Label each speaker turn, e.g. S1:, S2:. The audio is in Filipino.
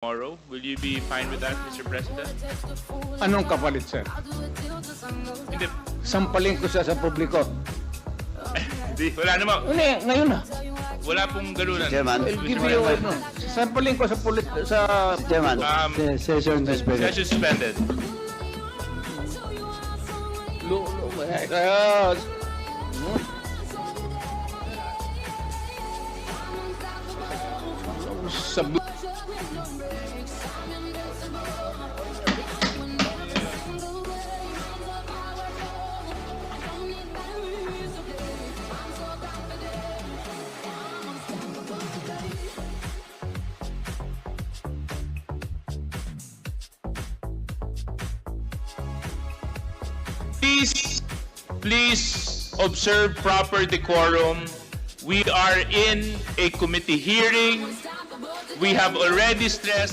S1: tomorrow. Will you be fine with that, Mr. President?
S2: Anong kapalit, sir?
S1: Hindi.
S2: Sampalin ko siya sa publiko.
S1: Hindi. Wala naman.
S2: Ngayon na.
S1: Wala pong ganunan.
S3: Chairman.
S2: I'll give you, sampalin ko sa
S3: Chairman, the session suspended.
S1: Session suspended.
S2: Sabi.
S1: Please observe proper decorum. We are in a committee hearing. We have already stressed